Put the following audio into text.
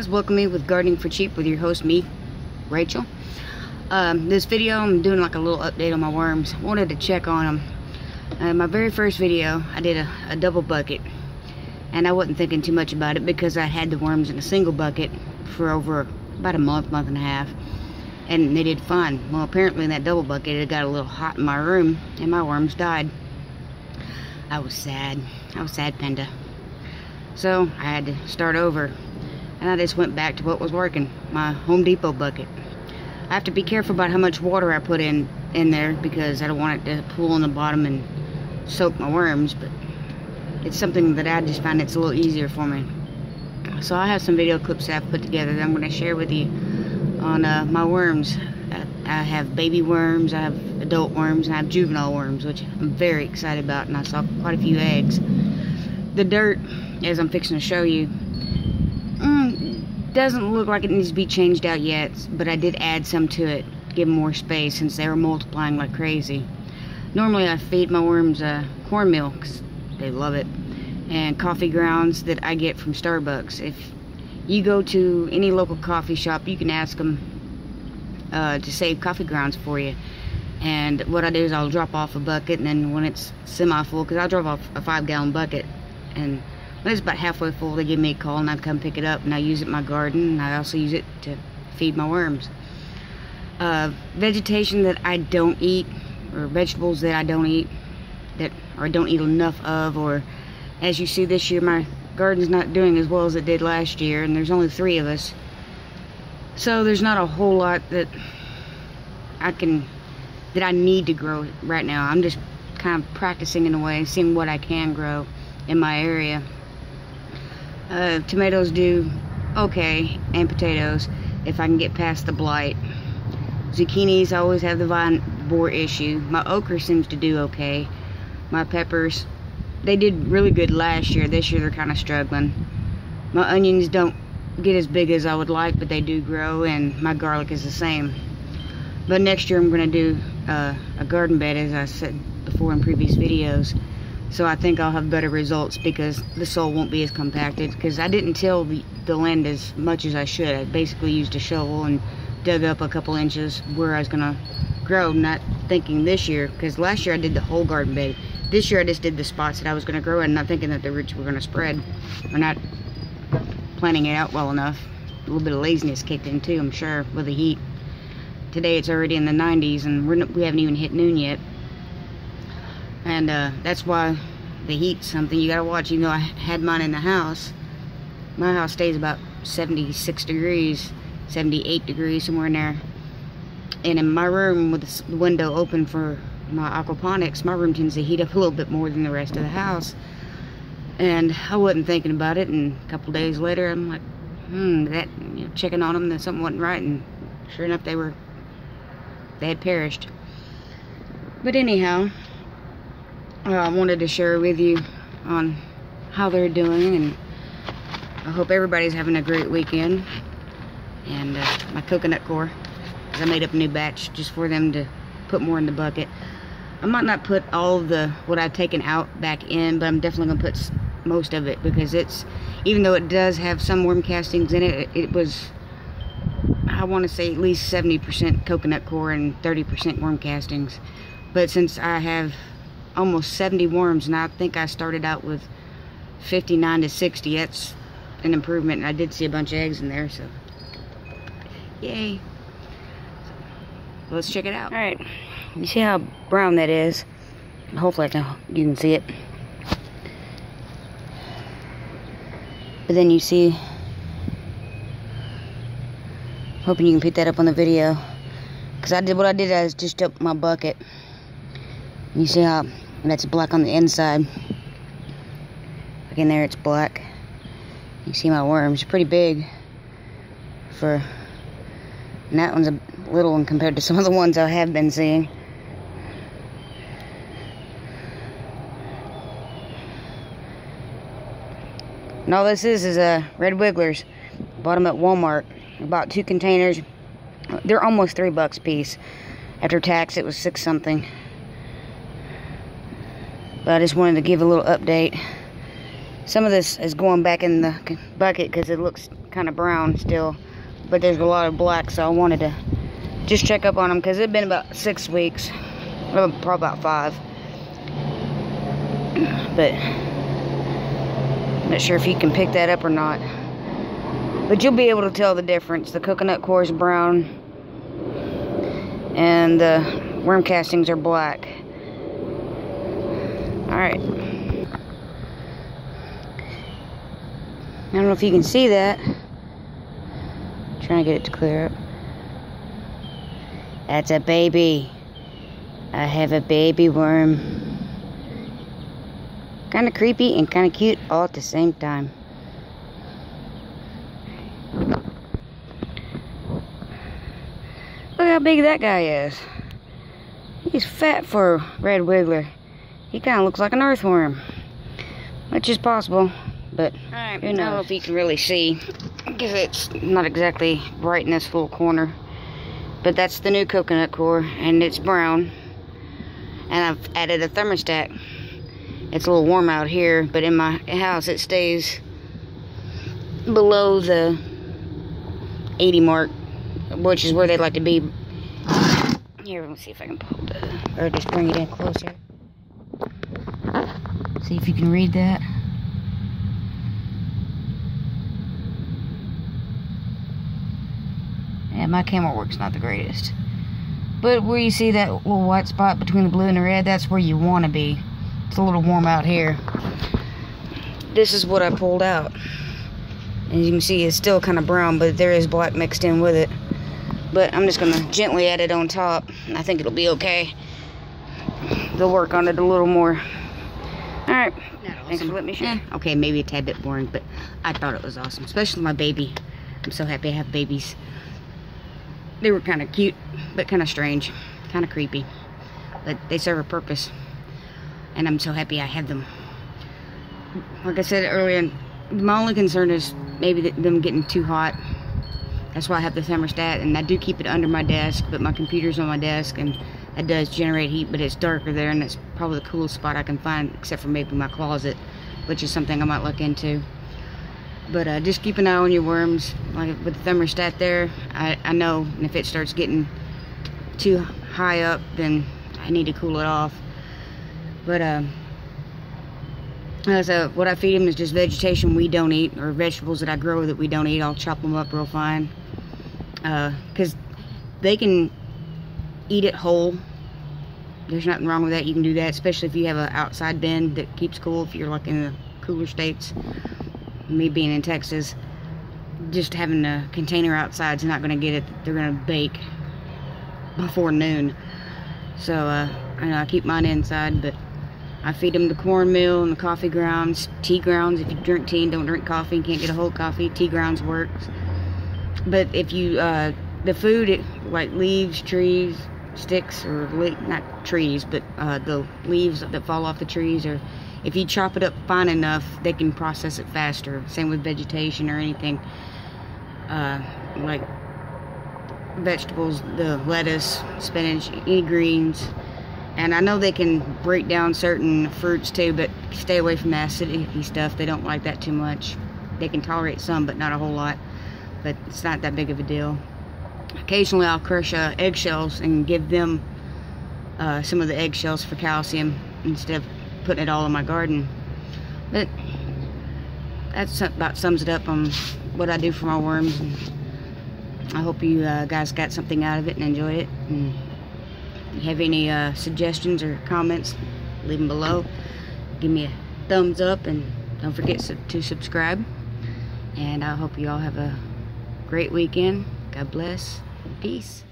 guys, welcome me with Gardening for Cheap with your host, me, Rachel. This video I'm doing like a little update on my worms. I wanted to check on them. My very first video I did a double bucket, and I wasn't thinking too much about it because I had the worms in a single bucket for over about a month and a half, and they did fine. Well, apparently in that double bucket it got a little hot in my room and my worms died. I was sad panda. So I had to start over, and I just went back to what was working, my Home Depot bucket. I have to be careful about how much water I put in there because I don't want it to pool in the bottom and soak my worms, but it's something that I just find it's a little easier for me. So I have some video clips that I've put together that I'm going to share with you on my worms. I have baby worms, I have adult worms, and I have juvenile worms, which I'm very excited about, and I saw quite a few eggs. The dirt, as I'm fixing to show you, doesn't look like it needs to be changed out yet, but I did add some to it to give them more space since they were multiplying like crazy. Normally I feed my worms cornmeal because they love it, and coffee grounds that I get from Starbucks. If you go to any local coffee shop, you can ask them to save coffee grounds for you. And what I do is I'll drop off a bucket, and then when it's semi-full, because I'll drop off a 5-gallon bucket, and when it's about halfway full, they give me a call and I come pick it up, and I use it in my garden, and I also use it to feed my worms. Vegetation that I don't eat, or vegetables that I don't eat, or I don't eat enough of, or as you see this year, my garden's not doing as well as it did last year, and there's only 3 of us. So there's not a whole lot that I need to grow right now. I'm just kind of practicing in a way, seeing what I can grow in my area. Tomatoes do okay, and potatoes if I can get past the blight. Zucchinis, I always have the vine borer issue. My okra seems to do okay. My peppers, they did really good last year. This year they're kind of struggling. My onions don't get as big as I would like, but they do grow, and my garlic is the same. But next year I'm going to do a garden bed, as I said before in previous videos. So I think I'll have better results because the soil won't be as compacted, because I didn't till the land as much as I should. I basically used a shovel and dug up a couple inches where I was going to grow, not thinking this year, because last year I did the whole garden bed. This year I just did the spots that I was going to grow in, not thinking that the roots were going to spread, or not planning it out well enough. A little bit of laziness kicked in too, I'm sure, with the heat. Today it's already in the 90s, and we haven't even hit noon yet. And that's why the heat's something you gotta watch. Even though I had mine in the house, my house stays about 76 degrees, 78 degrees, somewhere in there. And in my room, with the window open for my aquaponics, my room tends to heat up a little bit more than the rest of the house. And I wasn't thinking about it, and a couple days later I'm like, checking on them, that something wasn't right, and sure enough they had perished. But anyhow, I wanted to share with you on how they're doing, and I hope everybody's having a great weekend. And my coconut core, because I made up a new batch just for them to put more in the bucket. I might not put all of what I've taken out back in, but I'm definitely going to put most of it, because even though it does have some worm castings in it, it was, I want to say, at least 70% coconut core and 30% worm castings. But since I have almost 70 worms, and I think I started out with 59 to 60, that's an improvement, and I did see a bunch of eggs in there, so yay. So let's check it out. Alright, you see how brown that is? Hopefully you can see it. But then you see, hoping you can pick that up on the video, because what I did is just up my bucket. You see how that's black on the inside. Like in there it's black. You see my worms, pretty big. And that one's a little one compared to some of the ones I have been seeing. And all this is red wigglers. Bought them at Walmart. I bought 2 containers. They're almost $3 a piece. After tax it was 6 something. But I just wanted to give a little update. Some of this is going back in the bucket because it looks kind of brown still, but there's a lot of black, so I wanted to just check up on them because it's been about 6 weeks, or probably about 5. But I'm not sure if you can pick that up or not. But you'll be able to tell the difference. The coconut core is brown and the worm castings are black. Alright. I don't know if you can see that. I'm trying to get it to clear up. That's a baby. I have a baby worm. Kind of creepy and kind of cute all at the same time. Look how big that guy is. He's fat for a red wiggler. He kind of looks like an earthworm, which is possible, but I don't know if you can really see because it's not exactly bright in this little corner. But that's the new coconut core, and it's brown. And I've added a thermostat. It's a little warm out here, but in my house it stays below the 80 mark, which is where they like to be. Here, let's see if I can pull or just bring it in closer. See if you can read that. Yeah, my camera work's not the greatest. But where you see that little white spot between the blue and the red, that's where you want to be. It's a little warm out here. This is what I pulled out. As you can see, it's still kind of brown, but there is black mixed in with it. But I'm just going to gently add it on top. I think it'll be okay. They'll work on it a little more. Alright, thanks for letting me share. Okay, maybe a tad bit boring, but I thought it was awesome. Especially my baby. I'm so happy I have babies. They were kind of cute, but kind of strange. Kind of creepy. But they serve a purpose. And I'm so happy I have them. Like I said earlier, my only concern is maybe them getting too hot. That's why I have the thermostat, and I do keep it under my desk, but my computer's on my desk, and it does generate heat, but it's darker there, and it's probably the coolest spot I can find, except for maybe my closet, which is something I might look into. But just keep an eye on your worms. Like with the thermostat there, I know if it starts getting too high up, then I need to cool it off. But so what I feed them is just vegetation we don't eat, or vegetables that I grow that we don't eat. I'll chop them up real fine, because they can eat it whole. There's nothing wrong with that. You can do that, especially if you have an outside bin that keeps cool. If you're like in the cooler states, me being in Texas, just having a container outside is not going to get it. They're going to bake before noon. So I know I keep mine inside, but I feed them the cornmeal and the coffee grounds, tea grounds. If you drink tea and don't drink coffee and can't get a whole coffee, tea grounds works. But if you, the food, like leaves, trees, sticks, or not trees, but the leaves that fall off the trees, or if you chop it up fine enough, they can process it faster. Same with vegetation or anything, like vegetables, the lettuce, spinach, any greens. And I know they can break down certain fruits too, but stay away from the acidity stuff. They don't like that too much. They can tolerate some, but not a whole lot. But it's not that big of a deal. Occasionally I'll crush eggshells and give them some of the eggshells for calcium instead of putting it all in my garden. But that about sums it up on what I do for my worms. And I hope you guys got something out of it and enjoyed it. And if you have any suggestions or comments, leave them below. Give me a thumbs up, and don't forget to subscribe. And I hope you all have a great weekend. God bless. Peace.